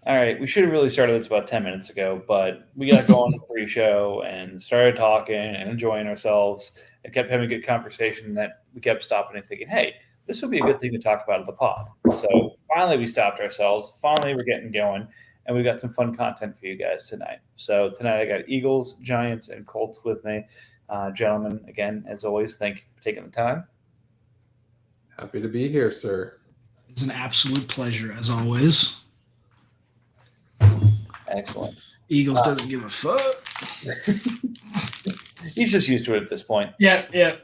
All right, we should have really started this about 10 minutes ago, but we got going the pre-show and started talking and enjoying ourselves and kept having a good conversation that we kept stopping and thinking, hey, this would be a good thing to talk about at the pod. So finally we stopped ourselves. Finally we're getting going and we got some fun content for you guys tonight. So tonight I got Eagles, Giants, and Colts with me. Gentlemen, again, as always, thank you for taking the time. Happy to be here, sir. It's an absolute pleasure, as always. Excellent. Eagles doesn't give a fuck. He's just used to it at this point. Yeah.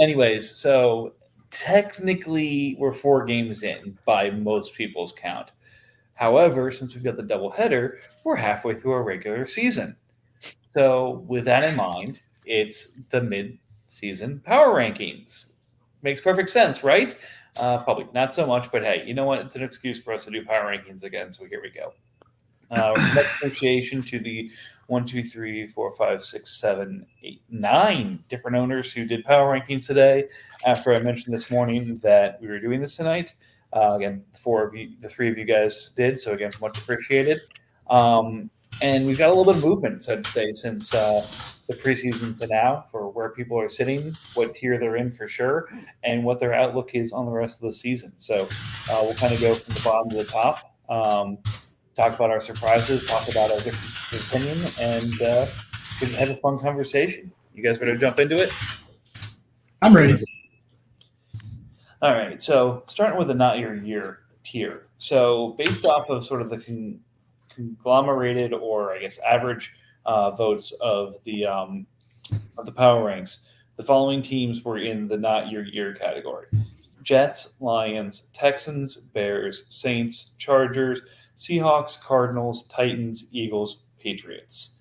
Anyways, so technically we're 4 games in by most people's count. However, since we've got the doubleheader, we're halfway through our regular season. So with that in mind, it's the mid-season power rankings. Makes perfect sense, right? Probably not so much, but hey, you know what? It's an excuse for us to do power rankings again. So here we go. Much appreciation to the 1, 2, 3, 4, 5, 6, 7, 8, 9 different owners who did power rankings today. After I mentioned this morning that we were doing this tonight, again, the 3 of you guys did. So again, much appreciated. And we've got a little bit of movement, I'd say, since the preseason to now for where people are sitting, what tier they're in for sure, and what their outlook is on the rest of the season. So we'll kind of go from the bottom to the top. Talk about our surprises, talk about our different opinion, and have a fun conversation. You guys ready to jump into it? I'm ready. All right. So starting with the not your year tier. So based off of sort of the conglomerated or I guess average votes of the power ranks, the following teams were in the not your year category: Jets, Lions, Texans, Bears, Saints, Chargers, Seahawks, Cardinals, Titans, Eagles, Patriots.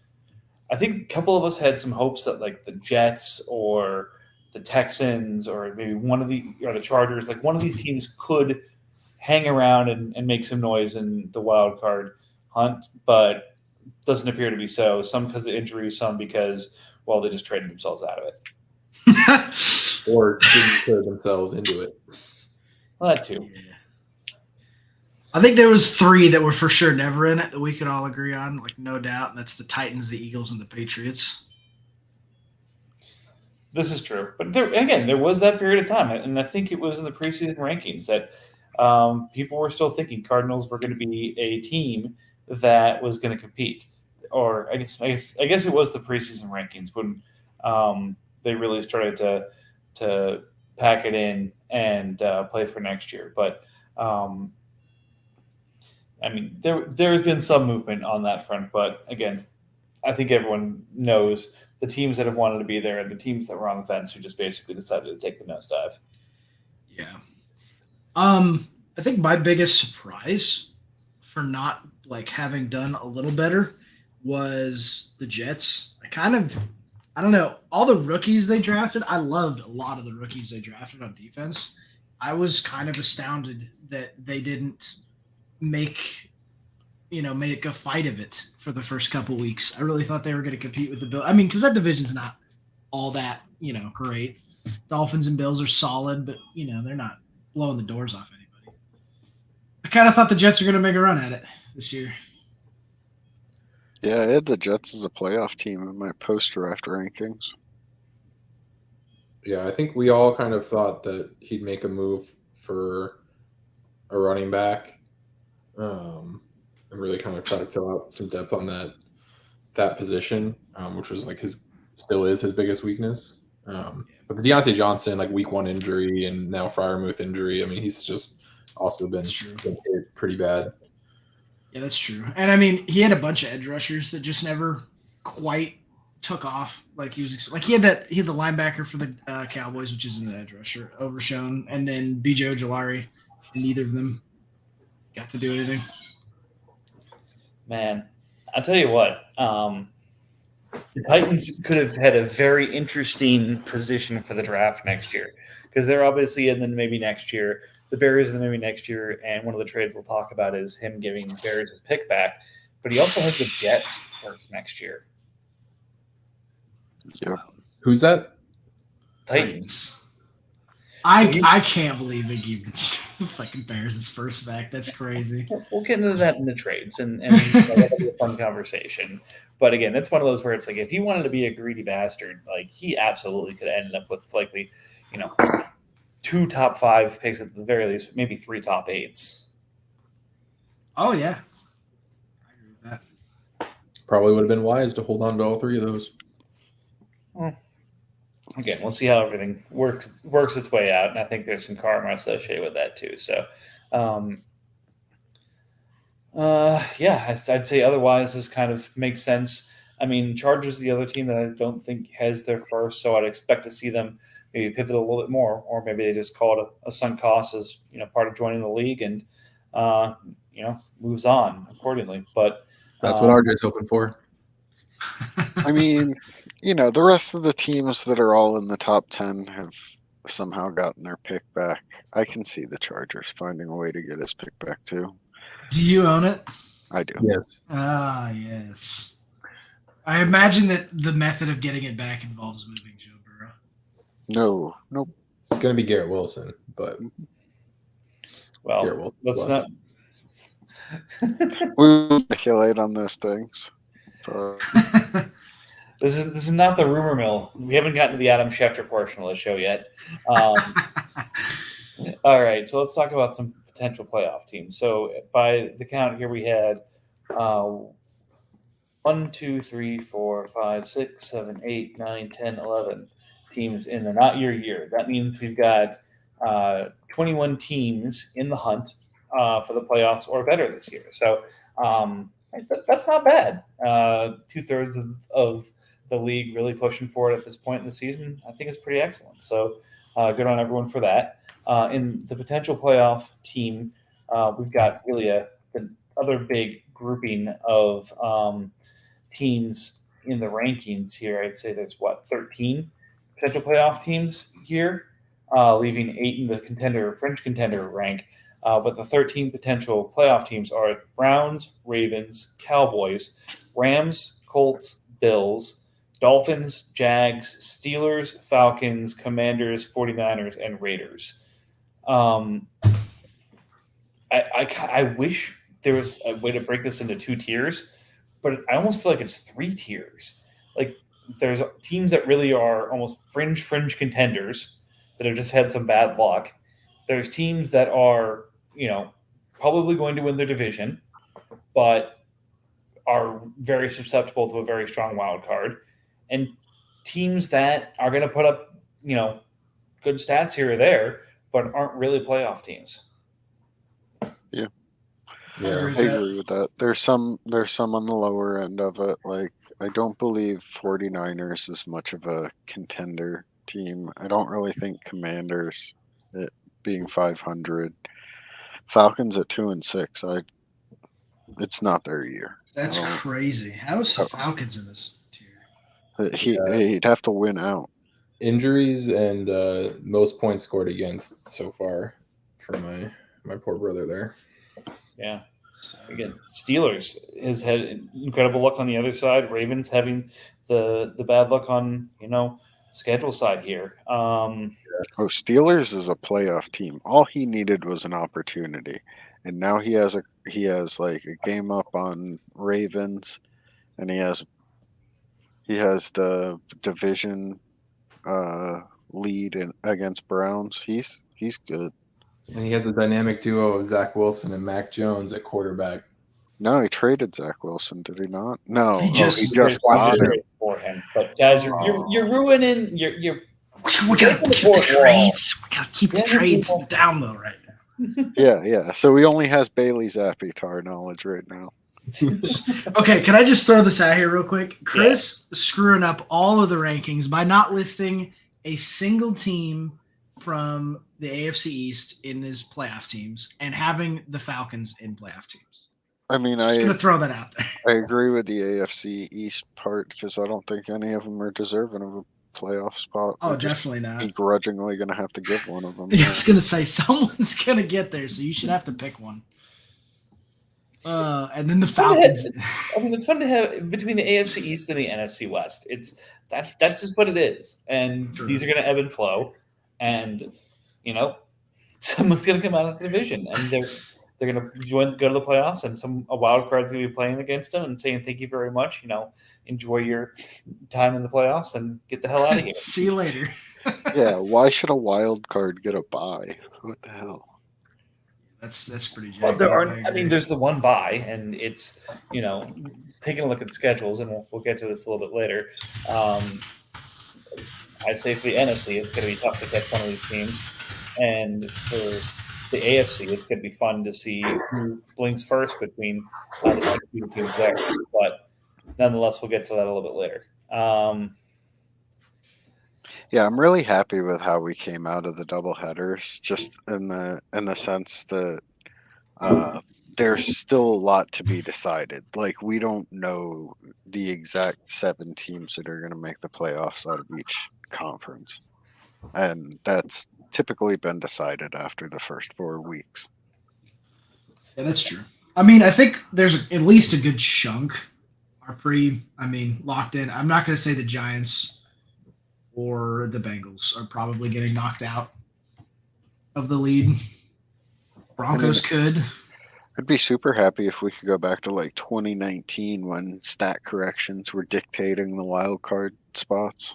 I think a couple of us had some hopes that like the Jets or the Texans or maybe the Chargers, like one of these teams could hang around and make some noise in the wild card hunt, but doesn't appear to be so. Some because of injuries, some because, well, they just traded themselves out of it. Or didn't put themselves into it. Well, that too. Yeah. I think there was 3 that were for sure never in it that we could all agree on, like no doubt. And that's the Titans, the Eagles, and the Patriots. This is true, but there was that period of time, and I think it was in the preseason rankings that people were still thinking Cardinals were going to be a team that was going to compete, or I guess it was the preseason rankings when they really started to pack it in and play for next year. But I mean, there's been some movement on that front, but again, I think everyone knows the teams that have wanted to be there and the teams that were on the fence who just basically decided to take the nosedive. Yeah. I think my biggest surprise for not like having done a little better was the Jets. I don't know, all the rookies they drafted. I loved a lot of the rookies they drafted on defense. I was kind of astounded that they didn't make a fight of it for the first couple weeks. I really thought they were going to compete with the Bills. I mean, because that division's not all that, great. Dolphins and Bills are solid, but, they're not blowing the doors off anybody. I kind of thought the Jets were going to make a run at it this year. Yeah, I had the Jets as a playoff team in my post-draft rankings. Yeah, I think we all kind of thought that he'd make a move for a running back. And really kind of try to fill out some depth on that position, which was like still is his biggest weakness. But the Deontay Johnson, like week 1 injury and now Freiermuth injury, I mean, he's just also been hit pretty bad. Yeah, that's true. And I mean, he had a bunch of edge rushers that just never quite took off like he was like he had the linebacker for the Cowboys, which isn't an edge rusher, Overshown, and then B.J. Ojulari. Neither of them got to do anything. Man, I'll tell you what. The Titans could have had a very interesting position for the draft next year because they're obviously, and then maybe next year, the Bears, and then maybe next year. And one of the trades we'll talk about is him giving Bears his pick back. But he also has the Jets first next year. Yeah. Who's that? Titans. I can't believe they gave The fucking Bears is first back. That's crazy. We'll get into that in the trades, and that'll be a fun conversation. But again, that's one of those where it's like if he wanted to be a greedy bastard, like he absolutely could have ended up with likely, 2 top 5 picks at the very least, maybe 3 top 8s. Oh yeah, I agree with that. Probably would have been wise to hold on to all 3 of those. Again, we'll see how everything works its way out, and I think there's some karma associated with that too. So, I'd say otherwise this kind of makes sense. I mean, Chargers the other team that I don't think has their first, so I'd expect to see them maybe pivot a little bit more, or maybe they just call it a sunk cost as part of joining the league and moves on accordingly. But That's what RJ's hoping for. I mean, the rest of the teams that are all in the top 10 have somehow gotten their pick back. I can see the Chargers finding a way to get his pick back too. Do you own it? I do. Yes. Ah, yes. I imagine that the method of getting it back involves moving Joe Burrow. No, nope. It's going to be Garrett Wilson, but Garrett well, Wilson let's plus. not. We will speculate on those things. But This is not the rumor mill. We haven't gotten to the Adam Schefter portion of the show yet. All right, so let's talk about some potential playoff teams. So by the count here, we had 1, 2, 3, 4, 5, 6, 7, 8, 9, 10, 11 teams in the not your year. That means we've got 21 teams in the hunt for the playoffs or better this year. So that's not bad. 2/3 of the league really pushing for it at this point in the season. I think it's pretty excellent. So good on everyone for that. In the potential playoff team, we've got really the other big grouping of teams in the rankings here. I'd say there's 13 potential playoff teams here, leaving 8 in the fringe contender rank. But the 13 potential playoff teams are Browns, Ravens, Cowboys, Rams, Colts, Bills, Dolphins, Jags, Steelers, Falcons, Commanders, 49ers, and Raiders. I wish there was a way to break this into 2 tiers, but I almost feel like it's 3 tiers. Like there's teams that really are almost fringe contenders that have just had some bad luck. There's teams that are, probably going to win their division, but are very susceptible to a very strong wild card. And teams that are going to put up, good stats here or there, but aren't really playoff teams. Yeah. I agree I agree with that. There's some on the lower end of it. Like I don't believe 49ers is much of a contender team. I don't really think Commanders being 500. Falcons at 2-6. It's not their year. That's crazy. How is the Falcons in this tier? He'd have to win out. Injuries and most points scored against so far for my poor brother there. Yeah. Again, Steelers has had incredible luck on the other side. Ravens having the bad luck on, schedule side here. Steelers is a playoff team. All he needed was an opportunity. And now he has like a game up on Ravens, and he has the division lead against Browns. He's good. And he has the dynamic duo of Zach Wilson and Mac Jones at quarterback. No, he traded Zach Wilson, did he not? No, He just got him. For him. But guys, you're ruining you're We gotta keep the trades. We gotta keep the trades down though right now. Yeah. So he only has Bailey Zappi to our knowledge right now. Okay, can I just throw this out here real quick? Chris screwing up all of the rankings by not listing a single team from the AFC East in his playoff teams and having the Falcons in playoff teams. I mean, Just gonna throw that out there. I agree with the AFC East part because I don't think any of them are deserving of a playoff spot. Oh, They're just definitely not. begrudgingly going to have to give one of them. I was gonna say someone's gonna get there, so you should have to pick one. And then the Falcons. I mean, it's fun to have between the AFC East and the NFC West. That's just what it is, and True. these are going to ebb and flow. And someone's going to come out of the division, and they're going to go to the playoffs, and a wild card's going to be playing against them and saying thank you very much. Enjoy your time in the playoffs and get the hell out of here. See you later. Yeah, why should a wild card get a bye? What the hell? That's pretty jacked Well, there up, are. I I mean, agree. there's the one bye, and it's taking a look at schedules, and we'll get to this a little bit later. I'd say for the NFC, it's going to be tough to catch one of these teams, and for the AFC, it's going to be fun to see who blinks first between the two teams there. But nonetheless, we'll get to that a little bit later. Yeah, I'm really happy with how we came out of the double headers, just in the sense that there's still a lot to be decided. Like, we don't know the exact 7 teams that are going to make the playoffs out of each conference, and that's typically been decided after the first 4 weeks. Yeah, that's true. I mean, I think there's at least a good chunk are pretty, locked in. I'm not going to say the Giants or the Bengals are probably getting knocked out of the lead. Broncos could. I'd be super happy if we could go back to like 2019 when stat corrections were dictating the wild card spots.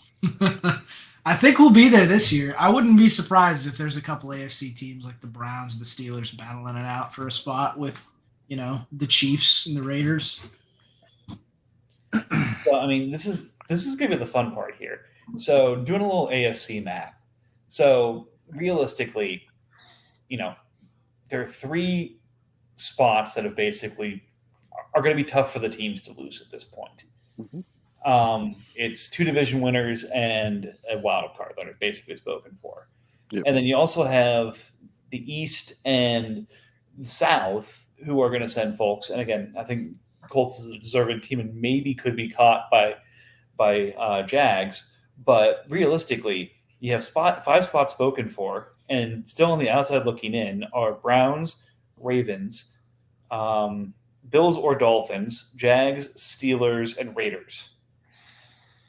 I think we'll be there this year. I wouldn't be surprised if there's a couple AFC teams like the Browns, the Steelers battling it out for a spot with, the Chiefs and the Raiders. Well, I mean, this is going to be the fun part here. So, doing a little AFC math. So, realistically, there are 3 spots that have basically are going to be tough for the teams to lose at this point. Mhm. It's 2 division winners and a wild card that are basically spoken for. Yep. And then you also have the East and the South who are going to send folks. And again, I think Colts is a deserving team and maybe could be caught by Jags. But realistically, you have 5 spots spoken for, and still on the outside looking in are Browns, Ravens, Bills or Dolphins, Jags, Steelers, and Raiders.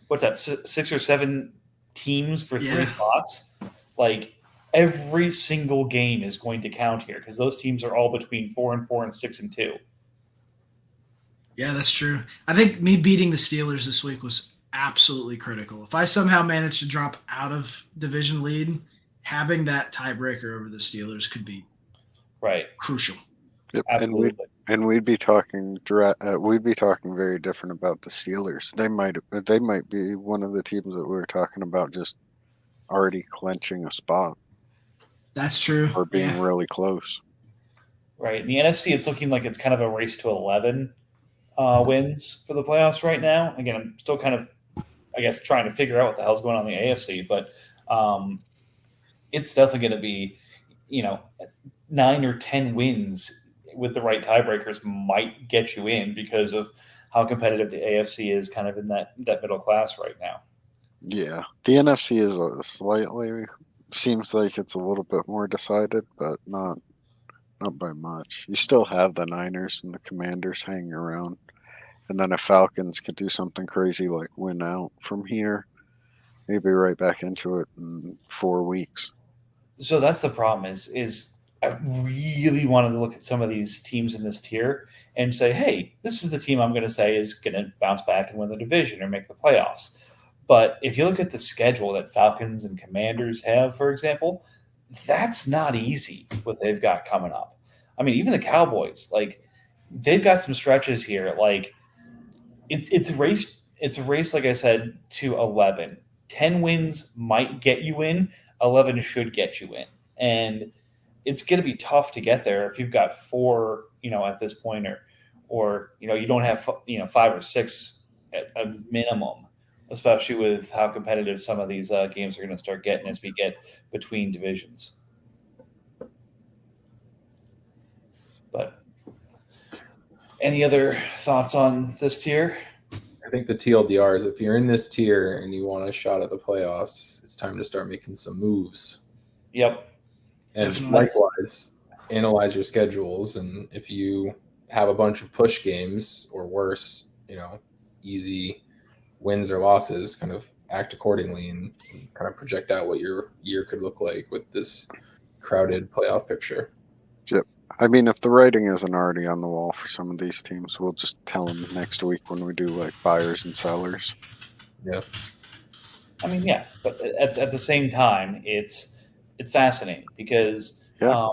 What's that? 6 or 7 teams for 3 Yeah. spots? Like, every single game is going to count here because those teams are all between 4-4 and 6-2. Yeah, that's true. I think me beating the Steelers this week was absolutely critical. If I somehow managed to drop out of division lead, having that tiebreaker over the Steelers could be Right. crucial. Yep. Absolutely. And we'd be talking very different about the Steelers. They might be one of the teams that we were talking about just already clenching a spot That's true. or being Yeah. really close. Right. In the NFC, it's looking like it's kind of a race to 11 wins for the playoffs right now. Again, I'm still kind of, I guess, trying to figure out what the hell's going on in the AFC, but it's definitely going to be, 9 or 10 wins with the right tiebreakers might get you in because of how competitive the AFC is kind of in that middle class right now. Yeah, the NFC is seems like it's a little bit more decided, but not by much. You still have the Niners and the Commanders hanging around, and then if Falcons could do something crazy like win out from here, maybe right back into it in 4 weeks. So that's the problem is I really wanted to look at some of these teams in this tier and say, hey, this is the team I'm going to say is going to bounce back and win the division or make the playoffs. But if you look at the schedule that Falcons and Commanders have, for example, that's not easy what they've got coming up. I mean, even the Cowboys, like, they've got some stretches here. Like, it's a race, like I said, to 11. 10 wins might get you in. 11 should get you in. And it's going to be tough to get there if you've got 4, at this point, or you don't have 5 or 6 at a minimum, especially with how competitive some of these games are going to start getting as we get between divisions. But any other thoughts on this tier? I think the TLDR is if you're in this tier and you want a shot at the playoffs, it's time to start making some moves. Yep. And Definitely. likewise, analyze your schedules. And if you have a bunch of push games or worse, easy wins or losses, kind of act accordingly and kind of project out what your year could look like with this crowded playoff picture. I mean, if the writing isn't already on the wall for some of these teams, we'll just tell them next week when we do like buyers and sellers. Yeah. I mean, yeah, but at the same time, it's fascinating because Yeah.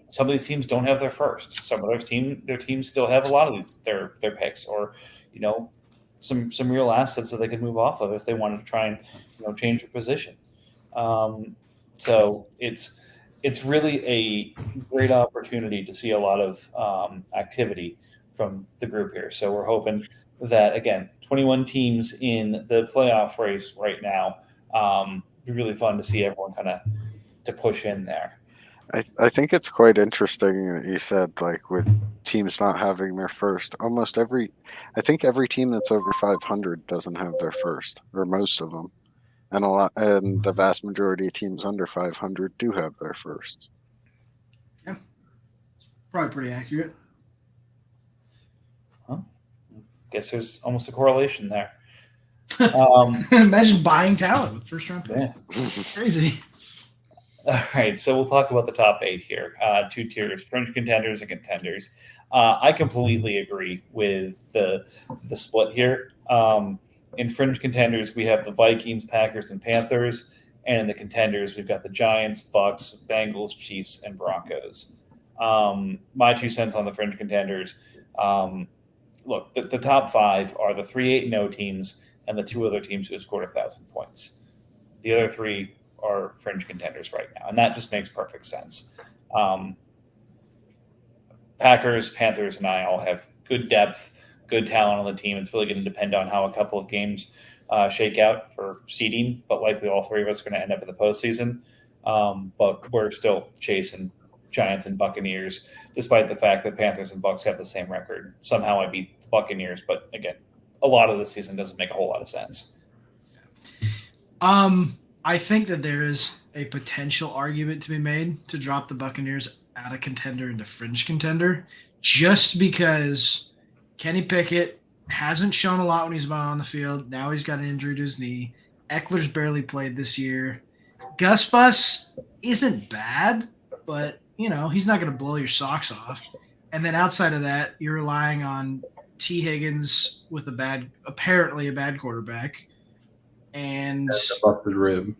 Some of these teams don't have their first. Some of their teams still have a lot of their picks, or some real assets that they could move off of if they wanted to try and change their position. So it's really a great opportunity to see a lot of activity from the group here. So we're hoping that, again, 21 teams in the playoff race right now. It'd be really fun to see everyone kind of to push in there. I think it's quite interesting that you said, like, with teams not having their first. I think every team that's over 500 doesn't have their first, or most of them, and the vast majority of teams under 500 do have their first. Yeah, probably pretty accurate. Guess there's almost a correlation there. Imagine buying talent with first round picks. Yeah. Crazy. All right, so we'll talk about the top 8 here. 2 tiers: fringe contenders and contenders. I completely agree with the split here. In fringe contenders, we have the Vikings, Packers, and Panthers, and in the contenders, we've got the Giants, Bucks, Bengals, Chiefs, and Broncos. My 2 cents on the fringe contenders. Look, the top 5 are the 3-8-0 teams and the 2 other teams who have scored 1,000 points. The other 3 are fringe contenders right now, and that just makes perfect sense. Packers, Panthers, and I all have good depth, good talent on the team. It's really going to depend on how a couple of games shake out for seeding, but likely all 3 of us are going to end up in the postseason. But we're still chasing Giants and Buccaneers, despite the fact that Panthers and Bucks have the same record. Somehow I beat the Buccaneers, but again, a lot of the season doesn't make a whole lot of sense. I think that there is a potential argument to be made to drop the Buccaneers out of contender into fringe contender, just because Kenny Pickett hasn't shown a lot when he's been on the field. Now he's got an injury to his knee. Eckler's barely played this year. Gus Bus isn't bad, but he's not going to blow your socks off. And then outside of that, you're relying on T. Higgins with apparently a bad quarterback. And a busted rib.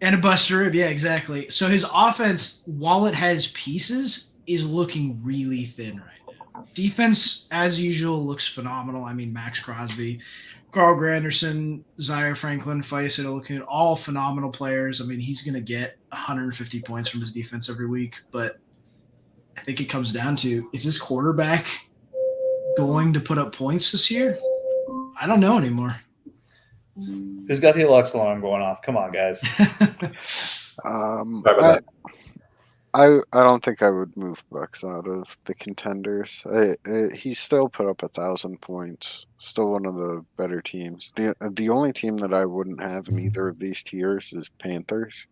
And a busted rib, yeah, exactly. So his offense, while it has pieces, is looking really thin right now. Defense, as usual, looks phenomenal. I mean, Max Crosby, Carl Granderson, Zaire Franklin, Faisal looking all phenomenal players. I mean, he's going to get 150 points from his defense every week. But I think it comes down to, is this quarterback going to put up points this year? I don't know anymore. Who's got the Alexa alarm going off? Come on, guys. I don't think I would move Bucks out of the contenders. He still put up 1,000 points. Still one of the better teams. The only team that I wouldn't have in either of these tiers is Panthers.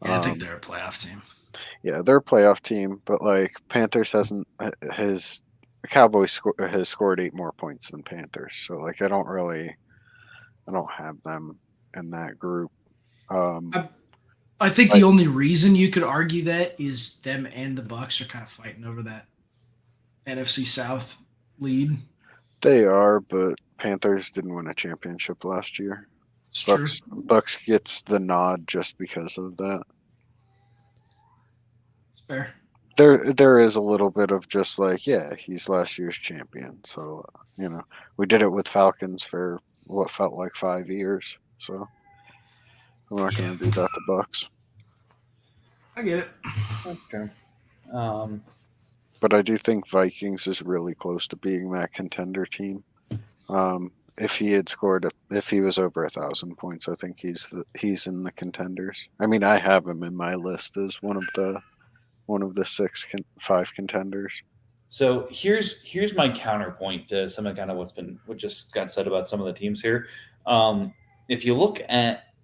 Yeah, I think they're a playoff team. Yeah, they're a playoff team, but like Panthers hasn't. The Cowboys has scored 8 more points than Panthers, so like I don't have them in that group. I think the only reason you could argue that is them and the Bucks are kind of fighting over that NFC South lead. They are, but Panthers didn't win a championship last year. Bucks gets the nod just because of that. It's fair. There is a little bit of just like, yeah, he's last year's champion. So, we did it with Falcons for what felt like 5 years. So I'm not going to do that to Bucks. I get it. Okay. But I do think Vikings is really close to being that contender team. If he was over 1,000 points, I think he's in the contenders. I mean, I have him in my list as one of the 5 contenders. So here's my counterpoint to some of kind of what just got said about some of the teams here. If you look at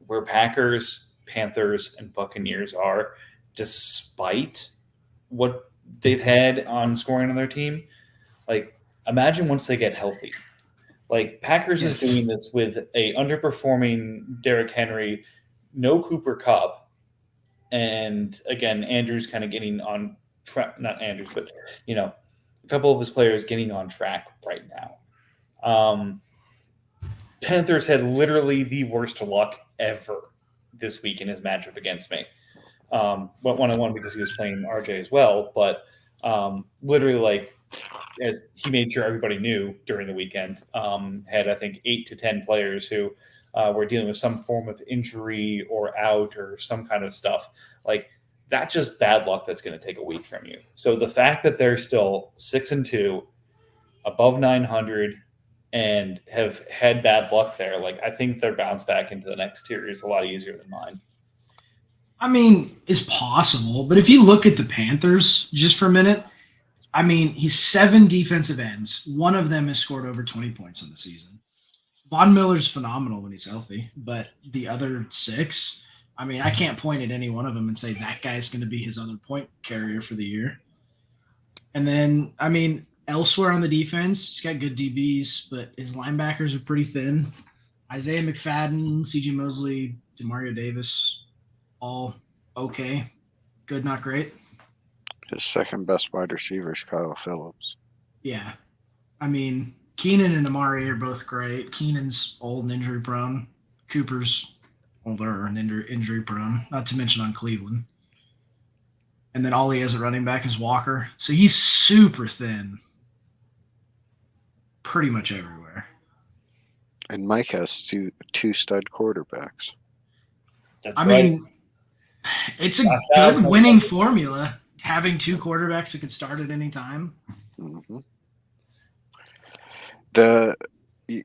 where Packers, Panthers, and Buccaneers are, despite what they've had on scoring on their team, like imagine once they get healthy. Like Packers is doing this with a underperforming Derrick Henry, no Cooper Kupp, And again, Andrews kind of getting on track, not Andrews, but, a couple of his players getting on track right now. Panthers had literally the worst luck ever this week in his matchup against me. Went 1-1 because he was playing RJ as well, but literally, as he made sure everybody knew during the weekend, had, I think, 8 to 10 players who were dealing with some form of injury or out or some kind of stuff. That's just bad luck that's going to take a week from you. So the fact that they're still 6-2, above 900, and have had bad luck there, I think their bounce back into the next tier is a lot easier than mine. I mean, it's possible, but if you look at the Panthers just for a minute, I mean, he's 7 defensive ends. One of them has scored over 20 points in the season. Von Miller's phenomenal when he's healthy, but the other 6, I mean, I can't point at any one of them and say that guy's going to be his other point carrier for the year. And then, I mean, elsewhere on the defense, he's got good DBs, but his linebackers are pretty thin. Isaiah McFadden, CJ Mosley, DeMario Davis, all okay. Good, not great. His second best wide receiver is Kyle Phillips. Yeah. I mean, Keenan and Amari are both great. Keenan's old and injury prone. Cooper's older and injury prone, not to mention on Cleveland. And then all he has at running back is Walker. So he's super thin. Pretty much everywhere. And Mike has two stud quarterbacks. That's I right. mean, it's a good winning formula, having 2 quarterbacks that could start at any time. Mm-hmm.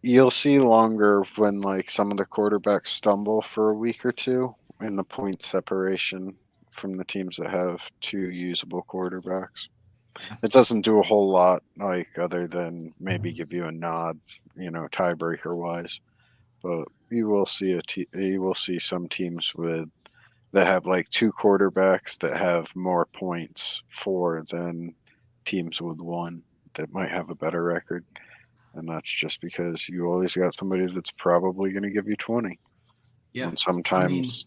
You'll see longer when some of the quarterbacks stumble for a week or two in the point separation from the teams that have 2 usable quarterbacks. It doesn't do a whole lot, other than maybe give you a nod, tiebreaker wise. But you will see some teams that have 2 quarterbacks that have more points for than teams with 1 that might have a better record. And that's just because you always got somebody that's probably going to give you 20. Yeah. And sometimes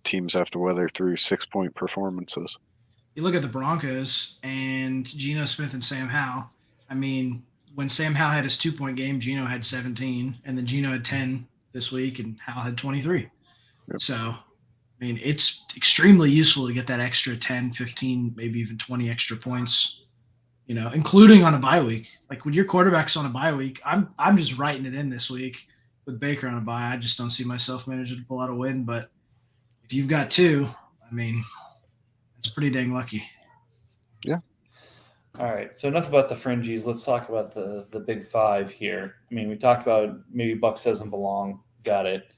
teams have to weather through 6-point performances. You look at the Broncos and Geno Smith and Sam Howell. I mean, when Sam Howell had his 2-point game, Geno had 17, and then Geno had 10 this week, and Howell had 23. Yep. So, I mean, it's extremely useful to get that extra 10, 15, maybe even 20 extra points, including on a bye week. When your quarterback's on a bye week, I'm just writing it in this week with Baker on a bye. I just don't see myself managing to pull out a win. But if you've got 2, I mean, it's pretty dang lucky. Yeah. All right. So enough about the fringies. Let's talk about the big 5 here. I mean, we talked about maybe Bucks doesn't belong. Got it.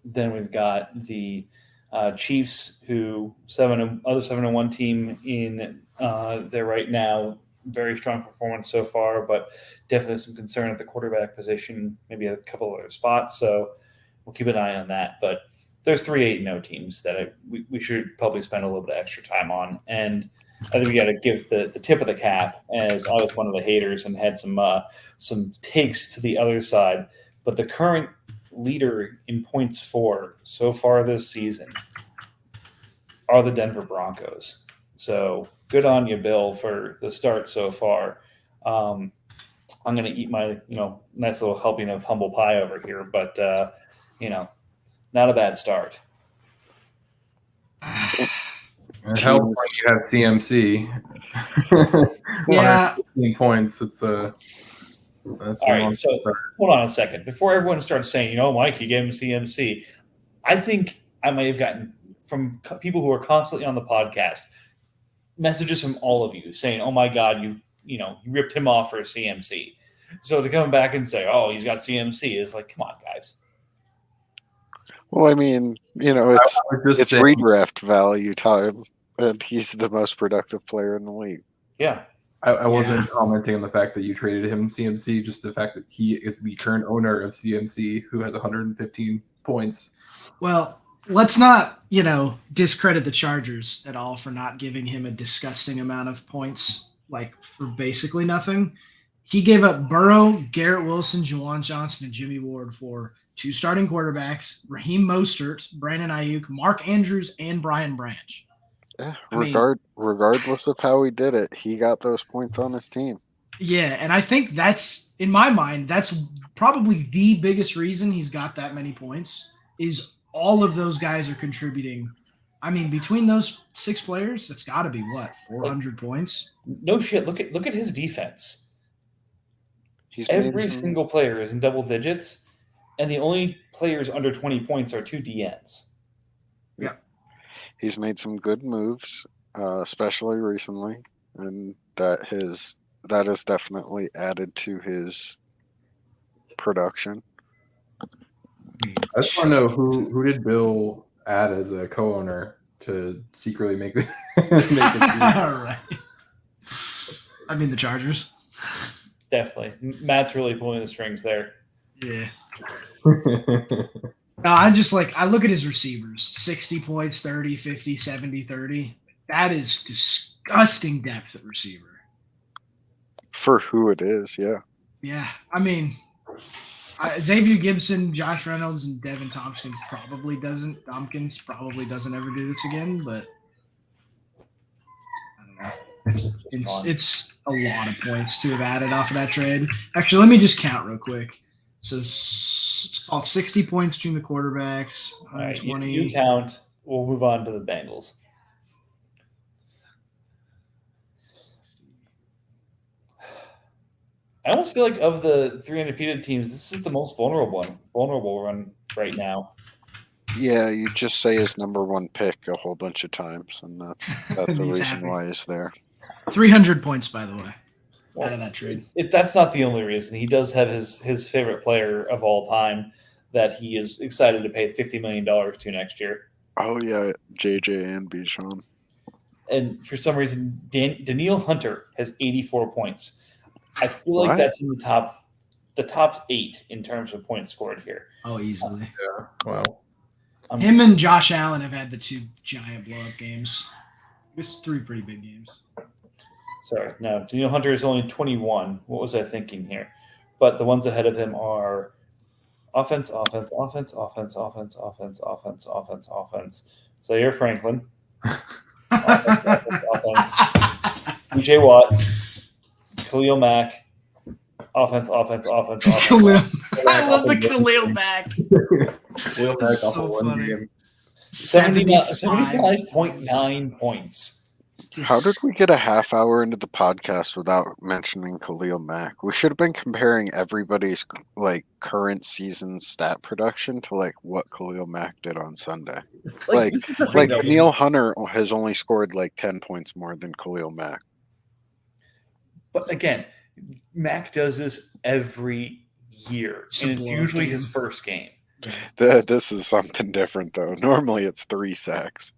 Then we've got the Chiefs, who other 7-1 team in there right now. Very strong performance so far, but definitely some concern at the quarterback position, maybe a couple of other spots. So we'll keep an eye on that. But there's 3-8-0 teams that we should probably spend a little bit of extra time on. And I think we got to give the tip of the cap, as I was one of the haters and had some takes to the other side. But the current leader in points for so far this season are the Denver Broncos. So good on you, Bill, for the start so far. I'm going to eat my nice little helping of humble pie over here, but not a bad start. It helps when you have CMC. Yeah. 15 points. That's all right. So hold on a second. Before everyone starts saying, Mike, you gave him CMC, I think I might have gotten from people who are constantly on the podcast messages from all of you saying, "Oh my God, you ripped him off for a CMC." So to come back and say, "Oh, he's got CMC," is come on, guys. Well, I mean, it's redraft value time, and he's the most productive player in the league. Yeah. I wasn't commenting on the fact that you traded him CMC, just the fact that he is the current owner of CMC, who has 115 points. Well, let's not, discredit the Chargers at all for not giving him a disgusting amount of points, for basically nothing. He gave up Burrow, Garrett Wilson, Juwan Johnson, and Jimmy Ward for 2 starting quarterbacks, Raheem Mostert, Brandon Ayuk, Mark Andrews, and Brian Branch. I mean- Regardless of how he did it, he got those points on his team. Yeah, and I think that's, in my mind, that's probably the biggest reason he's got that many points is all of those guys are contributing. I mean, between those 6 players, it's got to be, 400 points? No shit. Look at his defense. He's made Every some- single player is in double digits, and the only players under 20 points are 2 DNs. he's made some good moves, especially recently, and that has definitely added to his production. I just want to know who did Bill add as a co-owner to secretly make the All right. I mean, the Chargers. Definitely. Matt's really pulling the strings there. Yeah. team. No, I look at his receivers 60 points, 30, 50, 70, 30. That is disgusting depth at receiver. For who it is, yeah. Yeah. I mean, Xavier Gibson, Josh Reynolds, and Devin Tompkins probably doesn't ever do this again, but I don't know. It's a lot of points to have added off of that trade. Actually, let me just count real quick. So it's all 60 points between the quarterbacks, All right, 120. you count. We'll move on to the Bengals. I almost feel like of the 3 undefeated teams, this is the most vulnerable one right now. Yeah, you just say his number 1 pick a whole bunch of times, and that's the He's reason happy. why he's there. 300 points, by the way, Well, out of that trade. that's not the only reason. He does have his favorite player of all time that he is excited to pay $50 million to next year. Oh yeah, JJ and Bijan. And for some reason, Daniil Hunter has 84 points. I feel like What? that's in the top 8 in terms of points scored here. Oh, easily. Yeah. Wow. Him and Josh Allen have had the 2 giant blow-up games. It's 3 pretty big games. Sorry, no, Daniil Hunter is only 21. What was I thinking here? But the ones ahead of him are offense. Zaire Franklin. offense. DJ Watt. Khalil Mack. Offense. Khalil. I love the Khalil Mack. Will That's Mack off so of one funny. game. 75.9 points. How did we get a half hour into the podcast without mentioning Khalil Mack? We should have been comparing everybody's like current season stat production to like what Khalil Mack did on Sunday. Like Neil Hunter has only scored like 10 points more than Khalil Mack. But again, Mac does this every year, It's a and it's blowout usually game. his first game. This is something different though. Normally it's 3 sacks.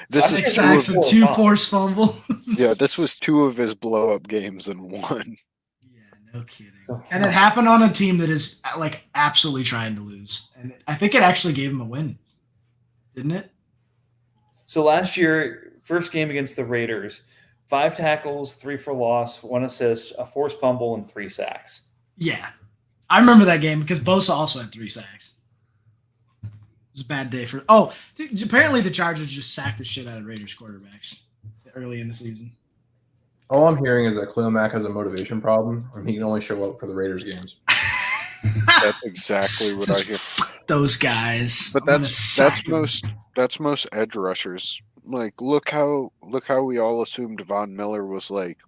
This is 6 two sacks of and four 2 bombs. forced fumbles. yeah. This was 2 of his blow up games in 1. Yeah, no kidding. So- And it happened on a team that is like absolutely trying to lose. And I think it actually gave him a win. Didn't it? So last year, first game against the Raiders, 5 tackles, 3 for loss, 1 assist, a forced fumble, and 3 sacks. Yeah. I remember that game because Bosa also had 3 sacks. It was a bad day for. Oh, dude, apparently the Chargers just sacked the shit out of Raiders quarterbacks early in the season. All I'm hearing is that Khalil Mack has a motivation problem, and he can only show up for the Raiders games. That's exactly what I Says, hear. "Fuck those guys." But I'm gonna that's sack 'em." most edge rushers. Like look how we all assumed Von Miller was like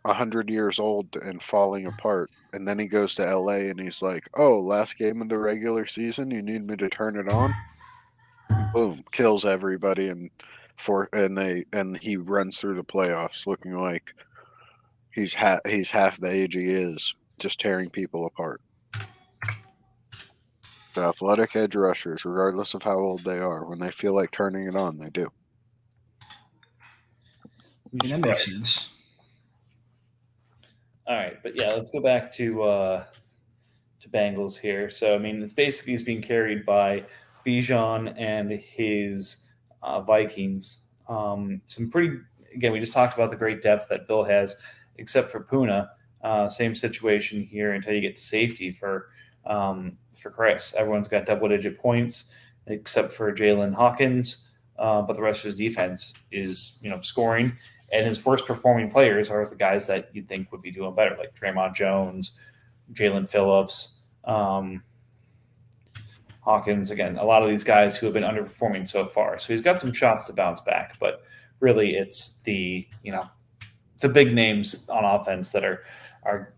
100 years old and falling apart, and then he goes to LA and he's like, "Oh, last game of the regular season, you need me to turn it on." Boom, kills everybody and he runs through the playoffs looking like he's half the age he is, just tearing people apart. The athletic edge rushers, regardless of how old they are, when they feel like turning it on, they do. I mean, that makes sense. All right, but yeah, let's go back to Bengals here. So I mean, it's basically he's being carried by Bijan and his Vikings. Some pretty again, we just talked about the great depth that Bill has, except for Puna. Same situation here until you get to safety for for Chris. Everyone's got double-digit points except for Jalen Hawkins, but the rest of his defense is scoring. And his worst performing players are the guys that you'd think would be doing better, like Draymond Jones, Jalen Phillips, Hawkins. Again, a lot of these guys who have been underperforming so far. So he's got some shots to bounce back, but really it's the big names on offense that are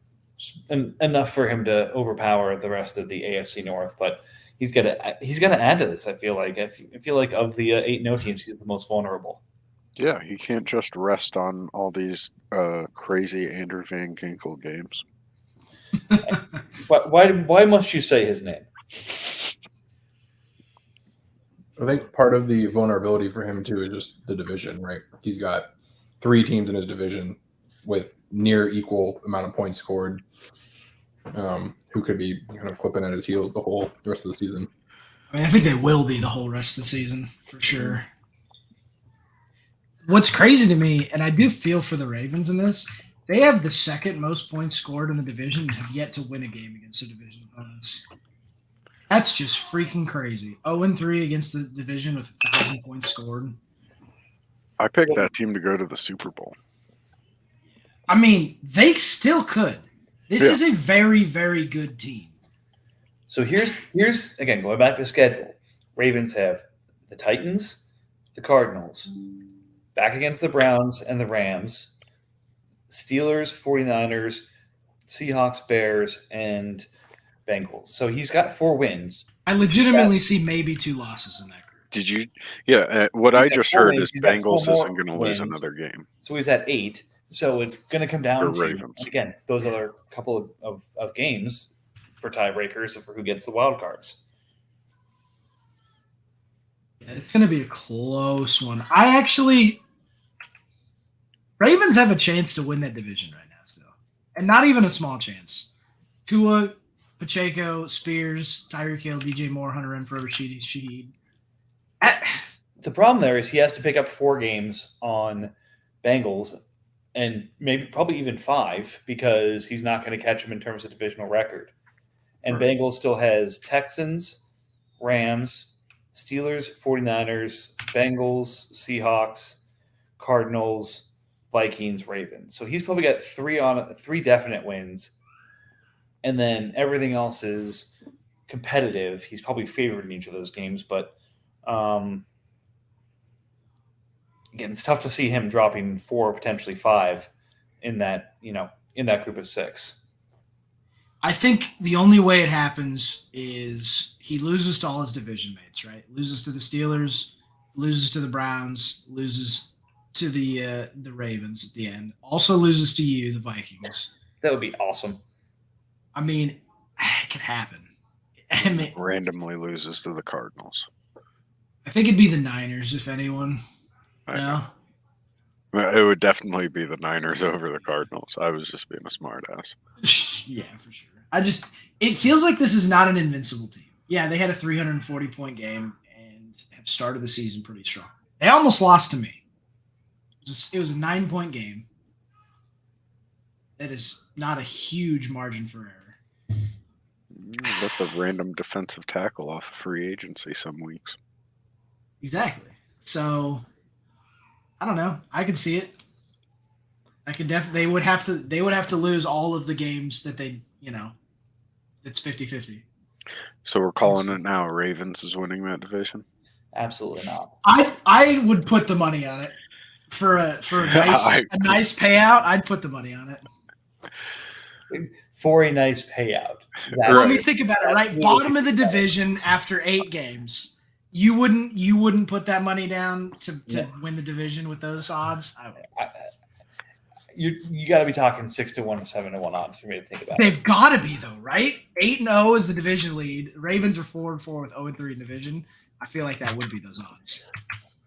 enough for him to overpower the rest of the AFC North. But he's gonna add to this. I feel like of the 8-0 teams, he's the most vulnerable. Yeah, he can't just rest on all these crazy Andrew Van Ginkel games. Why must you say his name? I think part of the vulnerability for him too is just the division, right? He's got 3 teams in his division with near equal amount of points scored, who could be kind of clipping at his heels the rest of the season. I mean, I think they will be the whole rest of the season for sure. What's crazy to me, and I do feel for the Ravens in this, they have the second most points scored in the division and have yet to win a game against their division opponents. That's just freaking crazy. 0-3 against the division with 1,000 points scored. I picked that team to go to the Super Bowl. I mean, they still could. This is a very, very good team. So here's again, going back to the schedule. Ravens have the Titans, the Cardinals, back against the Browns and the Rams, Steelers, 49ers, Seahawks, Bears, and Bengals. So he's got 4 wins. I legitimately see maybe 2 losses in that group. Did you? Yeah, what I just heard is Bengals isn't going to lose wins. another game. So he's at 8. So it's going to come down to, Ravens. again, those other couple of games for tiebreakers for who gets the wild cards. Yeah, it's going to be a close one. Ravens have a chance to win that division right now still. And not even a small chance. Tua, Pacheco, Spears, Tyreek Hill, DJ Moore, Hunter Renfrow, Rashid Shaheed. The problem there is he has to pick up 4 games on Bengals and probably even 5 because he's not going to catch them in terms of divisional record. And Right. Bengals still has Texans, Rams, Steelers, 49ers, Bengals, Seahawks, Cardinals, Vikings, Ravens. So he's probably got 3 definite wins. And then everything else is competitive. He's probably favored in each of those games, but again, it's tough to see him dropping 4, potentially 5 in that group of 6. I think the only way it happens is he loses to all his division mates, right? Loses to the Steelers, loses to the Browns, loses to the Ravens at the end. Also loses to you, the Vikings. That would be awesome. I mean, it could happen. I mean, Randomly loses to the Cardinals. I think it'd be the Niners, if anyone. No? It would definitely be the Niners over the Cardinals. I was just being a smartass. Yeah, for sure. It feels like this is not an invincible team. Yeah, they had a 340-point game and have started the season pretty strong. They almost lost to me. It was a 9-point game. That is not a huge margin for error. Let the random defensive tackle off of free agency some weeks. Exactly. So, I don't know. I could see it. I could they would have to lose all of the games that they, it's 50-50. So we're calling it now. Ravens is winning that division. Absolutely not. I would put the money on it for a nice payout. I'd put the money on it. For a nice payout. Let me think about it. Right, bottom of the division after 8 games. You wouldn't put that money down to win the division with those odds. You got to be talking 6-1, 7-1 odds for me to think about. They've got to be though, right? 8-0 is the division lead. Ravens are 4-4 with 0-3 in division. I feel like that would be those odds.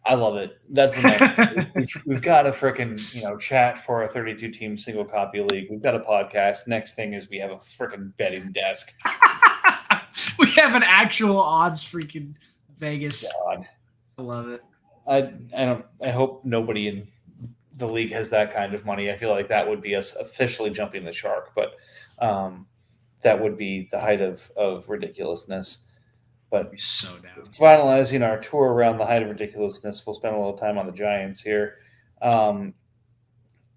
I love it. That's the next. We've got a freaking chat for a 32-team single copy league. We've got a podcast. Next thing is we have a freaking betting desk. We have an actual odds freaking Vegas. God. I love it. I hope nobody in the league has that kind of money. I feel like that would be us officially jumping the shark. But that would be the height of ridiculousness. But I'd be so down. finalizing our tour around the height of ridiculousness, we'll spend a little time on the Giants here.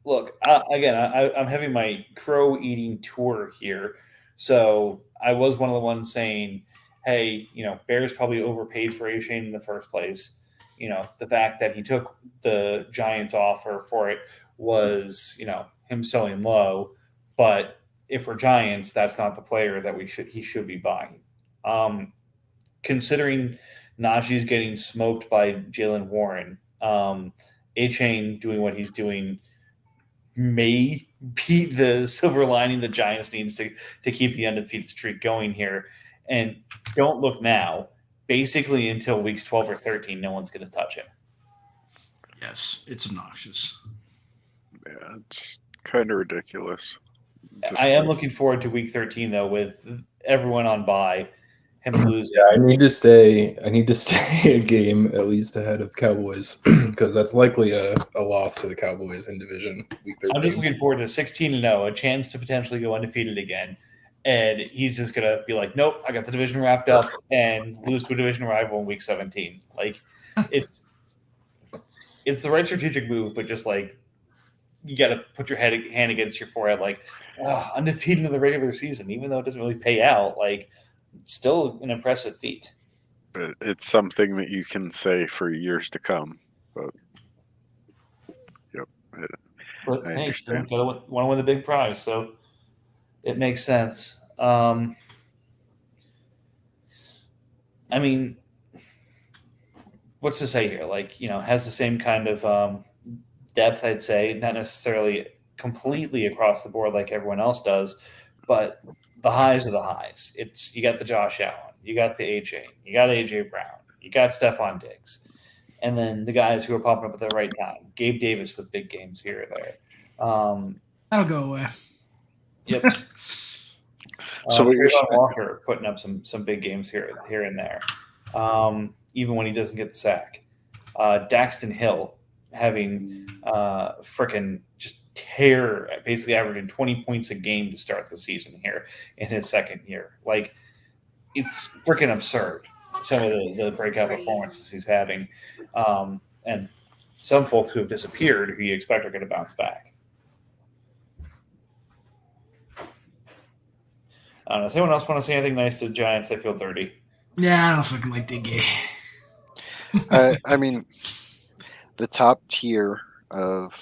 Look, I'm having my crow eating tour here. So I was one of the ones saying, hey, Bears probably overpaid for A-Chain in the first place. The fact that he took the Giants offer for it was, him selling low. But if we're Giants, that's not the player that he should be buying. Considering Najee's getting smoked by Jalen Warren, A-Chain doing what he's doing may be the silver lining the Giants needs to keep the undefeated streak going here. And don't look now. Basically, until weeks 12 or 13, no one's going to touch him. Yes, it's obnoxious. Yeah, it's kind of ridiculous. I am looking forward to week 13, though, with everyone on bye, him losing. Yeah, I need to stay a game at least ahead of Cowboys because that's likely a loss to the Cowboys in division week 13. I'm just looking forward to 16-0, a chance to potentially go undefeated again. And he's just going to be like, nope, I got the division wrapped up and lose to a division rival in week 17. Like, it's the right strategic move, but just like, you got to put your hand against your forehead, like, undefeated in the regular season, even though it doesn't really pay out. Like, still an impressive feat. But it's something that you can say for years to come. But But I hey, understand. you want to win the big prize, so it makes sense. I mean, what's to say here? Like, has the same kind of depth, I'd say, not necessarily completely across the board like everyone else does, but the highs are the highs. You got the Josh Allen, you got the A-Chain, you got A.J. Brown, you got Stephon Diggs, and then the guys who are popping up at the right time. Gabe Davis with big games here or there. That'll go away. Yep. So what you're Trayvon saying- Walker putting up some big games here and there, even when he doesn't get the sack. Daxton Hill having frickin' just tear, basically averaging 20 points a game to start the season here in his second year. Like, it's freaking absurd, some of the breakout performances he's having. And some folks who have disappeared who you expect are going to bounce back. I don't know. Does anyone else want to say anything nice to the Giants? I feel dirty. Yeah, I don't fucking like Diggy. I mean, the top tier of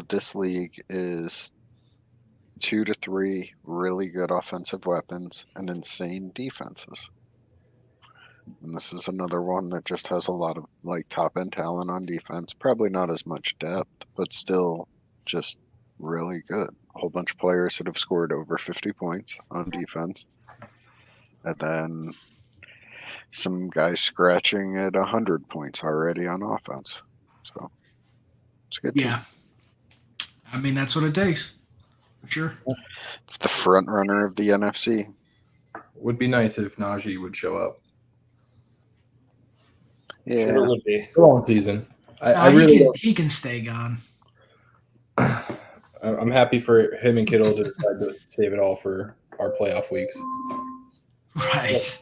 this league is 2 to 3 really good offensive weapons and insane defenses. And this is another one that just has a lot of like top end talent on defense. Probably not as much depth, but still just really good. A whole bunch of players that have scored over 50 points on defense. And then some guys scratching at 100 points already on offense. So it's a good. Yeah. Team. I mean, that's what it takes. For sure. It's the front runner of the NFC. Would be nice if Najee would show up. Yeah. Sure it would be. It's a long season. I really he can stay gone. I'm happy for him and Kittle to decide to save it all for our playoff weeks. Right.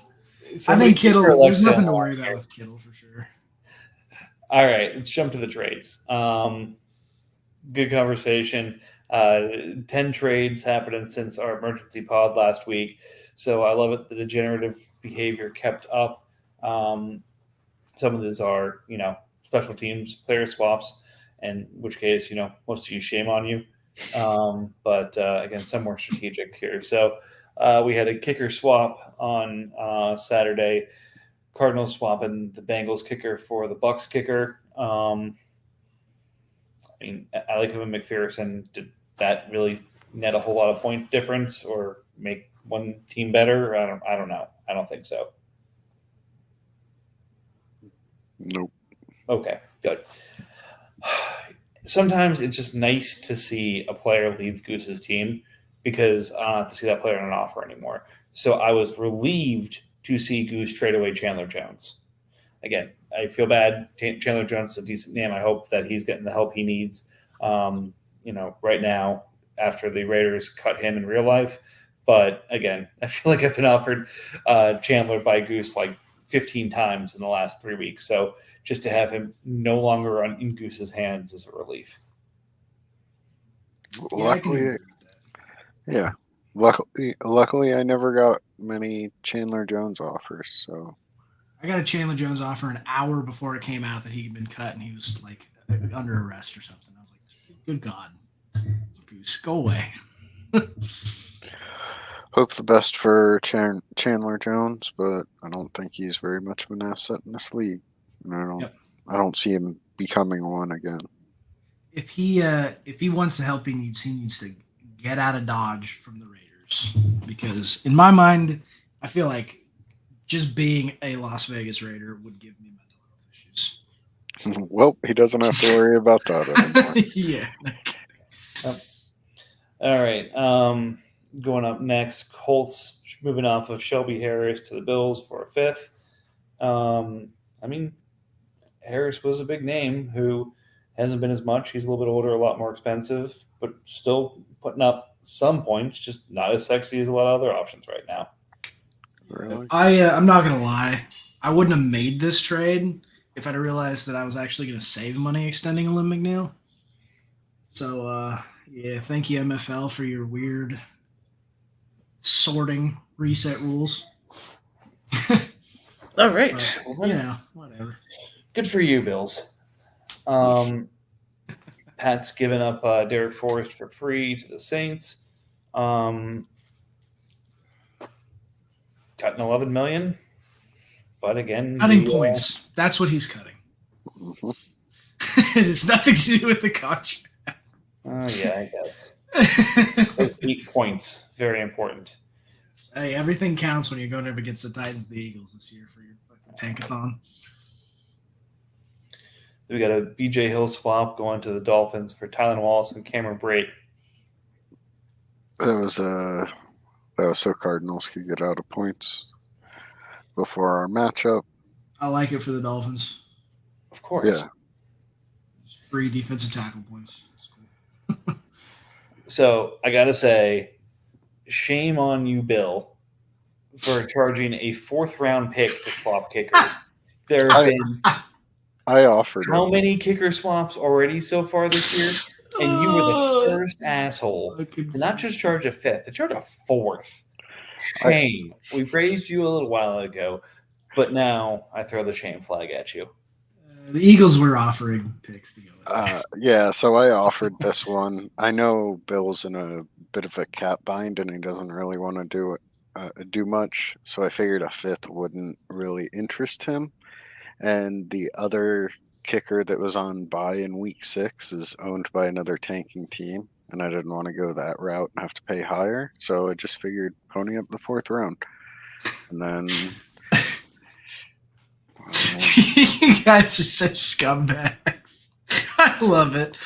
I Somebody think Kittle, keep your there's Alexa nothing to on worry here. about with Kittle for sure. All right, let's jump to the trades. Good conversation. 10 trades happening since our emergency pod last week. So I love it. The degenerative behavior kept up. Some of these are, special teams, player swaps, in which case, most of you, shame on you. But again, some more strategic here. So we had a kicker swap on Saturday. Cardinals swapping the Bengals kicker for the Bucks kicker. I like him and McPherson. Did that really net a whole lot of point difference or make one team better? I don't know. I don't think so. Nope. Okay, good. Sometimes it's just nice to see a player leave Goose's team because I don't have to see that player on an offer anymore. So I was relieved to see Goose trade away Chandler Jones. Again, I feel bad. Chandler Jones is a decent name. I hope that he's getting the help he needs, right now after the Raiders cut him in real life. But again, I feel like I've been offered Chandler by Goose like 15 times in the last 3 weeks. So just to have him no longer in Goose's hands is a relief. Yeah, I can agree Luckily, with that. yeah. Luckily, I never got many Chandler Jones offers. So I got a Chandler Jones offer an hour before it came out that he'd been cut and he was like under arrest or something. I was like, good God, Goose, go away. hope the best for Chandler Jones, but I don't think he's very much of an asset in this league. And I don't see him becoming one again. If he wants the help he needs to get out of Dodge from the Raiders, because in my mind, I feel like just being a Las Vegas Raider would give me mental health issues. Well, he doesn't have to worry about that anymore. Yeah. All right. Going up next, Colts moving off of Shelby Harris to the Bills for a fifth. I mean, Harris was a big name who hasn't been as much. He's a little bit older, a lot more expensive, but still putting up some points, just not as sexy as a lot of other options right now. Really? I'm not gonna lie. I wouldn't have made this trade if I'd realized that I was actually gonna save money extending a Lim McNeil. So yeah, thank you MFL for your weird sorting reset rules. All right. But, Well, you then, know, whatever. good for you, Bills. Pat's given up Derek Forrest for free to the Saints. Cutting 11 million, but again, Cutting points. That's what he's cutting. Mhm. It has nothing to do with the contract. Yeah, I guess those 8 points very important. Hey, everything counts when you're going up against the Titans, the Eagles this year for your fucking tankathon. We got a BJ Hill swap going to the Dolphins for Tylan Wallace and Cameron Brate. That was so Cardinals could get out of points before our matchup. I like it for the Dolphins. Of course. Yeah. Free defensive tackle points. That's cool. So I gotta say, shame on you, Bill, for charging a 4th-round pick to swap kickers. There have been I offered how it. many kicker swaps already so far this year? And you were the first asshole to not just charge a 5th, to charge a 4th. Shame. We praised you a little while ago, but now I throw the shame flag at you. The Eagles were offering picks to go. Yeah, so I offered this one. I know Bill's in a bit of a cap bind and he doesn't really want to do much, so I figured a 5th wouldn't really interest him. And the other kicker that was on bye in week 6 is owned by another tanking team, and I didn't want to go that route and have to pay higher, so I just figured pony up the 4th round. And then You guys are such scumbags. I love it.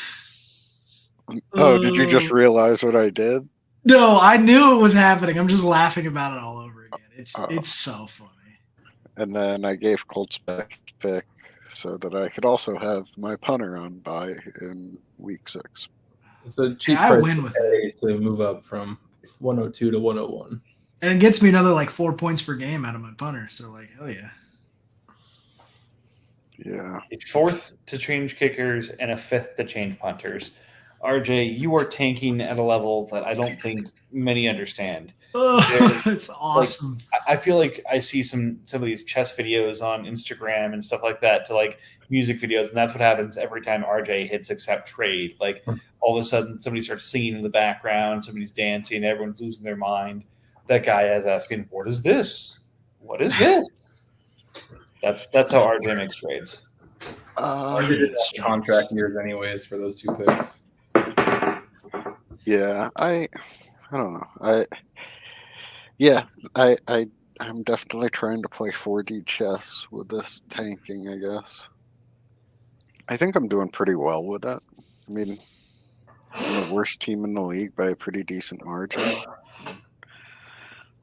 did you just realize what I did? No, I knew it was happening. I'm just laughing about it all over again. It's so funny. And then I gave Colts back pick so that I could also have my punter on bye in week 6. It's a cheap I price win with to move up from 102 to 101. And it gets me another like 4 points per game out of my punter. So like, hell yeah. Yeah. A 4th to change kickers and a 5th to change punters. RJ, you are tanking at a level that I don't think many understand. It's awesome. I feel like I see some of these chess videos on Instagram and stuff like that to like music videos, and that's what happens every time RJ hits accept trade. Like all of a sudden somebody starts singing in the background, somebody's dancing, everyone's losing their mind. That guy is asking, "What is this? What is this?" That's how RJ makes trades. I did it contract years anyways for those 2 picks. Yeah, I don't know. I'm definitely trying to play 4D chess with this tanking, I guess. I think I'm doing pretty well with that. I mean, I'm the worst team in the league by a pretty decent margin.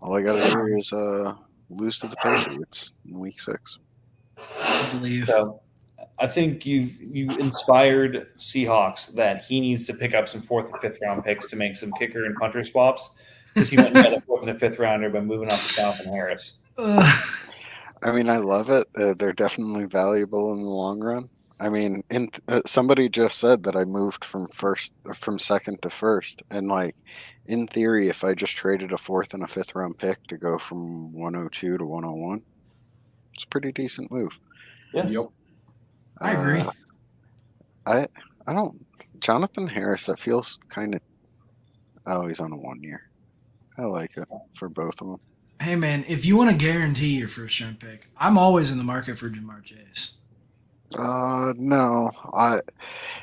All I gotta do is lose to the Patriots in week 6. I believe. So I think you inspired Seahawks that he needs to pick up some 4th and 5th round picks to make some kicker and punter swaps. because he went and got a 4th and a 5th rounder by moving off of Jonathan Harris. I mean, I love it. They're definitely valuable in the long run. I mean, somebody just said that I moved from second to first, and like, in theory, if I just traded a 4th and a 5th round pick to go from 102 to 101, it's a pretty decent move. Yeah. Yep. I agree. I don't. Jonathan Harris, that feels kind of. Oh, he's on a 1 year. I like it for both of them. Hey man, if you want to guarantee your first round pick, I'm always in the market for Jamar Chase. No, I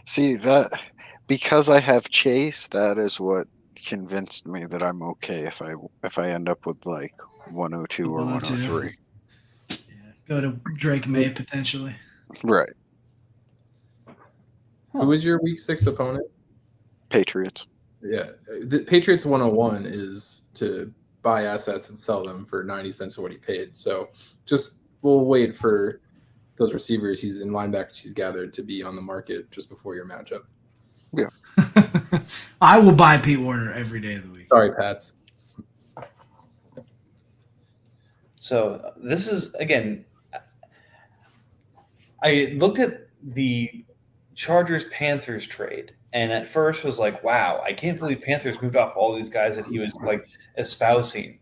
see that because I have Chase. That is what convinced me that I'm okay if I end up with like 102 or 102. 103. Yeah. Go to Drake May potentially. Right, Who was your week 6 opponent? Patriots. Yeah, the Patriots 101 is to buy assets and sell them for 90 cents of what he paid. So just we'll wait for those receivers he's in linebackers he's gathered to be on the market just before your matchup. I will buy Pete Warner every day of the week. Sorry, Pats. So this is, again, I looked at the Chargers-Panthers trade, and at first was like, wow, I can't believe Panthers moved off all these guys that he was like espousing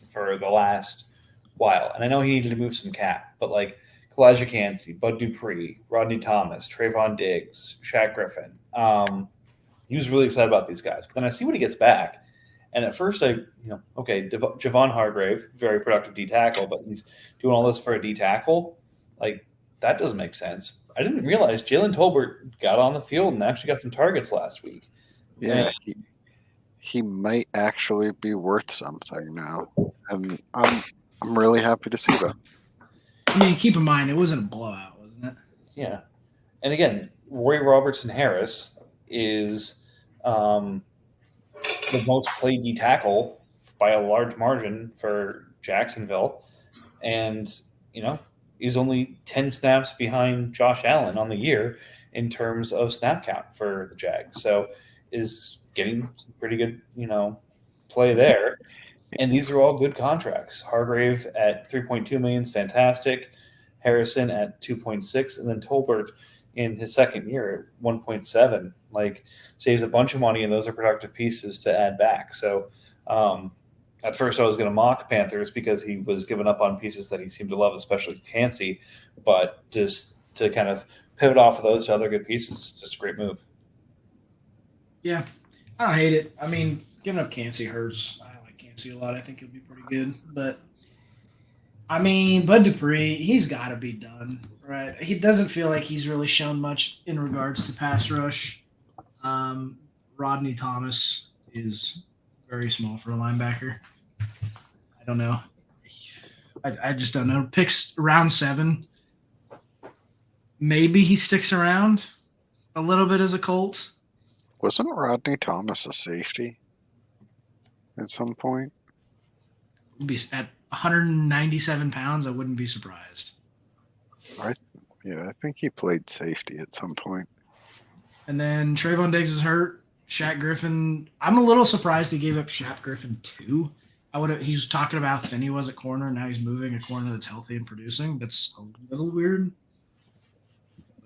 for the last while. And I know he needed to move some cap, but like Kalijah Cansey, Bud Dupree, Rodney Thomas, Trayvon Diggs, Shaq Griffin. He was really excited about these guys. But then I see what he gets back. And at first okay, Javon Hargrave, very productive D tackle, but he's doing all this for a D tackle. Like, that doesn't make sense. I didn't realize Jalen Tolbert got on the field and actually got some targets last week. Yeah, he might actually be worth something now, and I'm really happy to see that. I mean, keep in mind it wasn't a blowout, wasn't it? Yeah. And again, Roy Robertson Harris is the most played D tackle by a large margin for Jacksonville. And, he's only 10 snaps behind Josh Allen on the year in terms of snap count for the Jags. So is getting some pretty good, play there. And these are all good contracts. Hargrave at $3.2 million is fantastic. Harrison at 2.6, and then Tolbert in his second year at 1.7. Like, saves a bunch of money, and those are productive pieces to add back. So at first I was going to mock Panthers because he was giving up on pieces that he seemed to love, especially Cansey. But just to kind of pivot off of those to other good pieces, just a great move. Yeah, I don't hate it. I mean, giving up Cansey hurts. I like Cansey a lot. I think he'll be pretty good. But, I mean, Bud Dupree, he's got to be done, right? He doesn't feel like he's really shown much in regards to pass rush. Rodney Thomas is very small for a linebacker. I don't know. I just don't know. Picks round 7. Maybe he sticks around a little bit as a Colt. Wasn't Rodney Thomas a safety at some point? Be at 197 pounds, I wouldn't be surprised. I think he played safety at some point. And then Trayvon Diggs is hurt. Shaq Griffin, I'm a little surprised he gave up Shaq Griffin too. He was talking about Finney was at corner, now he's moving a corner that's healthy and producing. That's a little weird.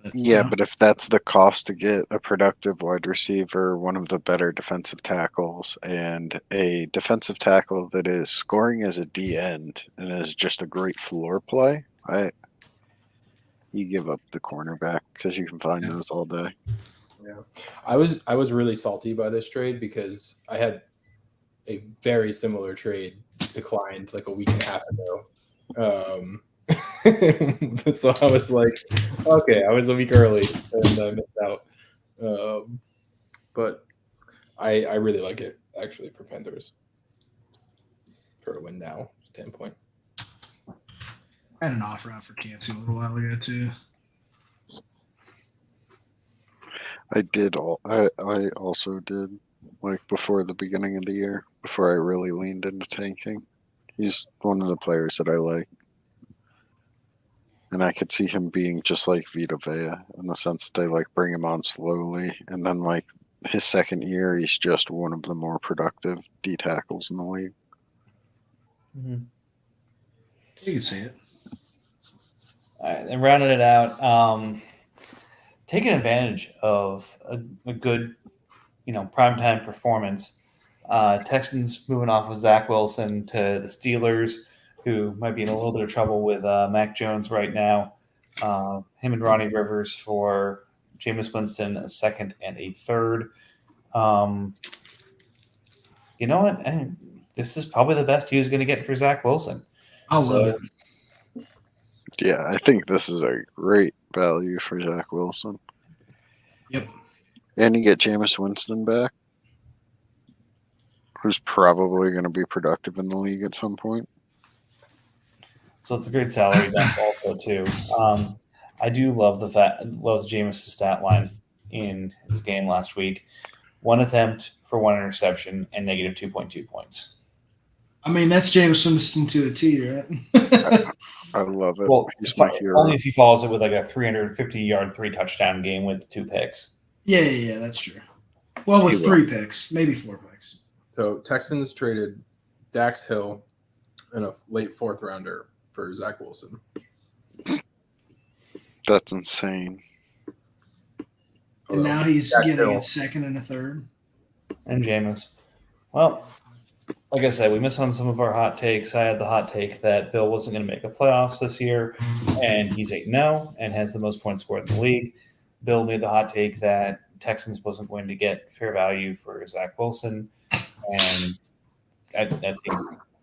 But if that's the cost to get a productive wide receiver, one of the better defensive tackles, and a defensive tackle that is scoring as a D end and is just a great floor play, you give up the cornerback because you can find those all day. Yeah, I was really salty by this trade because I had a very similar trade declined like a week and a half ago. So I was like, okay, I was a week early and I missed out. But I really like it actually for Panthers for a win now standpoint. I had an offer out for Cansey a little while ago too. I also did, like before the beginning of the year, before I really leaned into tanking. He's one of the players that I like. And I could see him being just like Vita Vea in the sense that they like bring him on slowly, and then like his second year, he's just one of the more productive D tackles in the league. Mhm. You can see it. All right, and rounding it out, taking advantage of a good, primetime performance. Texans moving off of Zach Wilson to the Steelers, who might be in a little bit of trouble with Mac Jones right now. Him and Ronnie Rivers for Jameis Winston, a second and a third. You know what? This is probably the best he was going to get for Zach Wilson. I love So- it. Yeah, I think this is a great value for Zach Wilson. Yep. And you get Jameis Winston back, who's probably going to be productive in the league at some point. So it's a great salary dump also too. I do love Jameis' stat line in his game last week. 1 attempt for 1 interception and negative 2.2 points. I mean, that's James Winston to a T, right? I love it. Well, He's my hero. only if he follows it with like a 350-yard, 3-touchdown game with 2 picks. Yeah, that's true. Well, with He will. 3 picks, maybe 4 picks. So Texans traded Dax Hill and a late 4th rounder for Zach Wilson. That's insane. And now he's Dax getting Hill. a second and a third. And Jameis. Well, like I said, we missed on some of our hot takes. I had the hot take that Bill wasn't going to make the playoffs this year, and he's 8-0 and has the most points scored in the league. Bill made the hot take that Texans wasn't going to get fair value for Zach Wilson, and I think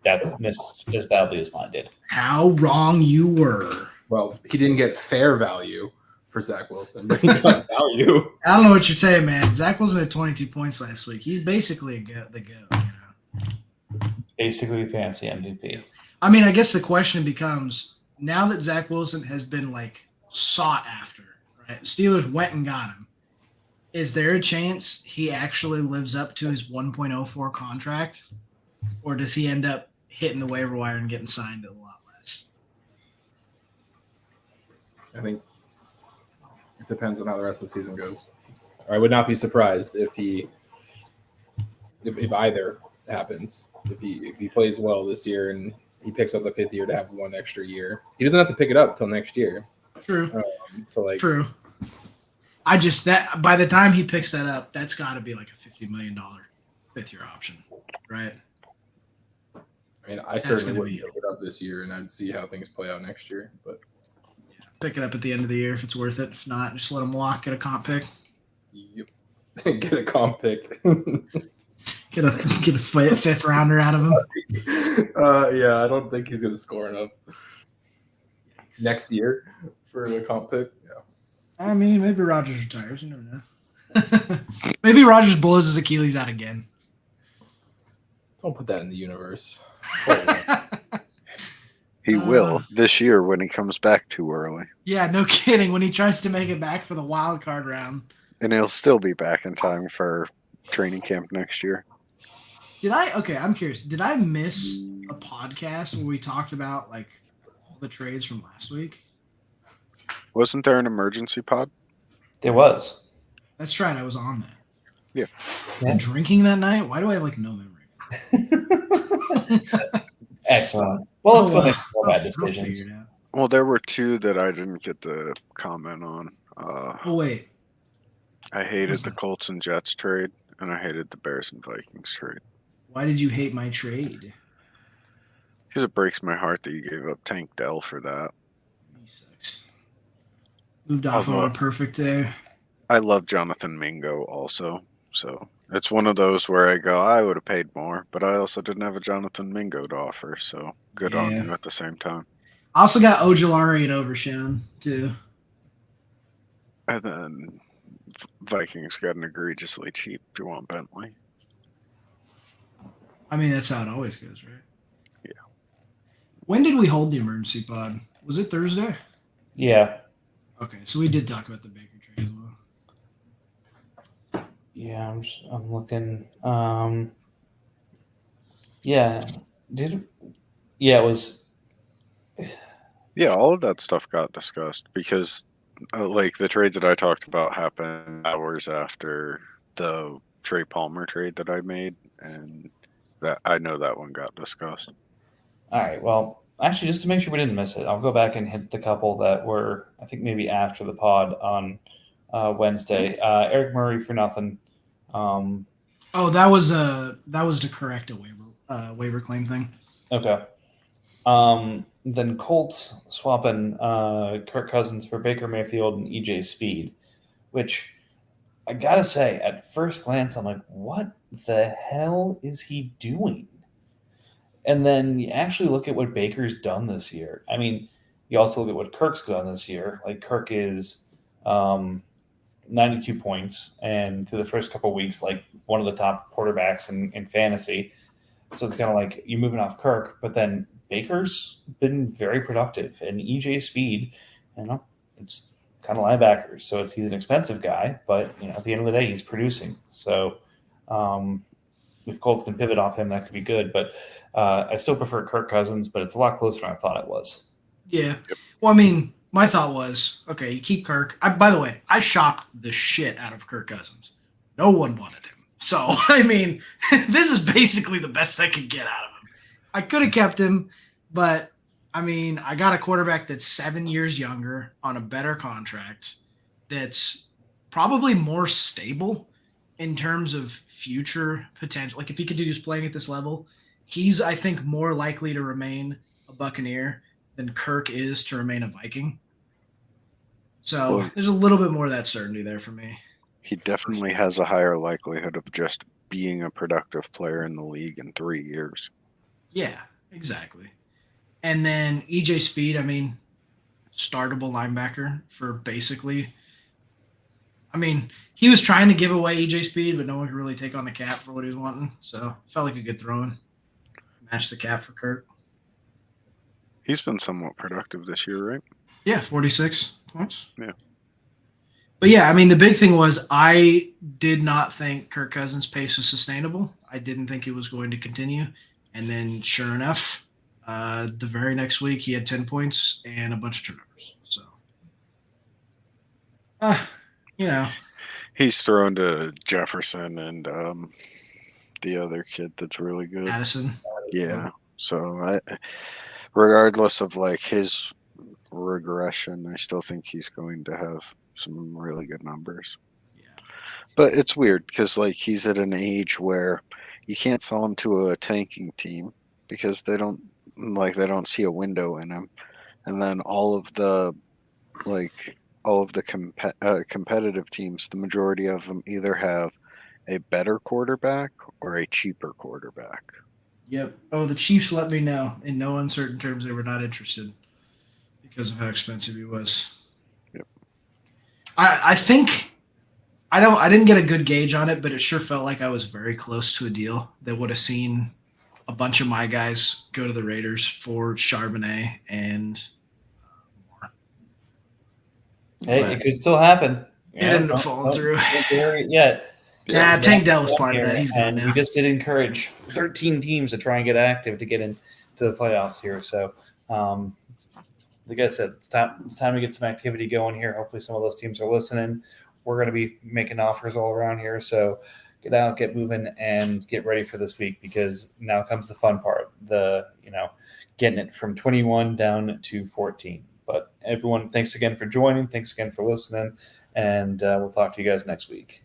that missed as badly as mine did. How wrong you were. Well, he didn't get fair value for Zach Wilson, but he got value. I don't know what you're saying, man. Zach Wilson had 22 points last week. He's basically the goat. Basically, fancy MVP. I mean, I guess the question becomes, now that Zach Wilson has been like sought after, right? Steelers went and got him. Is there a chance he actually lives up to his 1.04 contract? Or does he end up hitting the waiver wire and getting signed a lot less? I think it depends on how the rest of the season goes. I would not be surprised if either happens. If he plays well this year and he picks up the 5th year to have 1 extra year, he doesn't have to pick it up till next year. True. True. I just that by the time he picks that up, that's got to be like a $50 million 5th-year option, right? I mean, I That's certainly gonna wouldn't be- pick it up this year, and I'd see how things play out next year. But Pick it up at the end of the year if it's worth it. If not, just let him walk. Get a comp pick. yep. Get a comp pick. Get a 5th rounder out of him. Yeah, I don't think he's going to score enough next year for a comp pick. Yeah. I mean, maybe Rogers retires. You never know. Maybe Rogers blows his Achilles out again. Don't put that in the universe. He will this year when he comes back too early. Yeah, no kidding. When he tries to make it back for the wild card round. And he'll still be back in time for training camp next year. I'm curious. Did I miss a podcast where we talked about like all the trades from last week? Wasn't there an emergency pod? There was. That's right. I was on that. Yeah. And drinking that night? Why do I have like no memory? Excellent. Well, let's go well. next to more bad I'll decisions. figure it out. Well, there were 2 that I didn't get to comment on. Oh, wait. I hated What's the that? Colts and Jets trade, and I hated the Bears and Vikings trade. Why did you hate my trade? Because it breaks my heart that you gave up Tank Dell for that. He sucks. Moved off on a perfect day. I love Jonathan Mingo also. So it's one of those where I go, I would have paid more, but I also didn't have a Jonathan Mingo to offer. So good on Yeah. you at the same time. I also got Ojulari and Overshown, too. And then Vikings got an egregiously cheap Juwan Bentley. I mean, that's how it always goes, right? Yeah. When did we hold the emergency pod? Was it Thursday? Yeah. Okay, so we did talk about the Baker trade as well. Yeah, I'm looking. Yeah. It was. Yeah, all of that stuff got discussed because, like, the trades that I talked about happened hours after the Trey Palmer trade that I made, and that I know that one got discussed. All right. Well, actually, just to make sure we didn't miss it, I'll go back and hit the couple that were, I think, maybe after the pod on Wednesday. Eric Murray for nothing. Oh, that was to correct a waiver claim thing. Okay. Then Colts swapping Kirk Cousins for Baker Mayfield and EJ Speed, which I gotta say, at first glance, I'm like, what the hell is he doing? And then you actually look at what Baker's done this year. I mean, you also look at what Kirk's done this year. Like Kirk is 92 points, and through the first couple of weeks, like one of the top quarterbacks in fantasy. So it's kind of like you moving off Kirk, but then Baker's been very productive, and EJ Speed, it's kind of linebackers. So he's an expensive guy, but at the end of the day, he's producing. So if Colts can pivot off him, that could be good. But I still prefer Kirk Cousins, but it's a lot closer than I thought it was. Yeah. Well, I mean, my thought was, okay, you keep Kirk. By the way, I shopped the shit out of Kirk Cousins. No one wanted him. So, I mean, this is basically the best I could get out of him. I could have kept him, but, I mean, I got a quarterback that's 7 years younger on a better contract that's probably more stable in terms of future potential. Like, if he continues playing at this level, he's, I think, more likely to remain a Buccaneer than Kirk is to remain a Viking. So there's a little bit more of that certainty there for me. He definitely has a higher likelihood of just being a productive player in the league in 3 years. Yeah, exactly. And then EJ Speed, I mean, startable linebacker for basically. I mean, he was trying to give away EJ Speed, but no one could really take on the cap for what he was wanting. So felt like a good throw-in. Match the cap for Kirk. He's been somewhat productive this year, right? Yeah, 46 points. Yeah. But yeah, I mean, the big thing was I did not think Kirk Cousins' pace was sustainable. I didn't think it was going to continue. And then sure enough, the very next week he had 10 points and a bunch of turnovers. So, He's thrown to Jefferson and the other kid that's really good. Addison. Yeah. So regardless of like his regression, I still think he's going to have some really good numbers. Yeah. But it's weird because like he's at an age where you can't sell him to a tanking team because they don't see a window in him, and then all of the competitive teams, the majority of them either have a better quarterback or a cheaper quarterback. Yep. Oh, the Chiefs let me know in no uncertain terms they were not interested because of how expensive he was. Yep. I think I didn't get a good gauge on it, but it sure felt like I was very close to a deal that would have seen a bunch of my guys go to the Raiders for Charbonnet and more. Hey, But it could still happen. it ended up falling through. Yet. Yeah, Tank Dell was part of that. He's gone and now. we just did encourage 13 teams to try and get active to get into the playoffs here. So, like I said, it's time to get some activity going here. Hopefully, some of those teams are listening. We're going to be making offers all around here. So, get out, get moving, and get ready for this week because now comes the fun part: getting it from 21 down to 14. But everyone, thanks again for joining. Thanks again for listening, and we'll talk to you guys next week.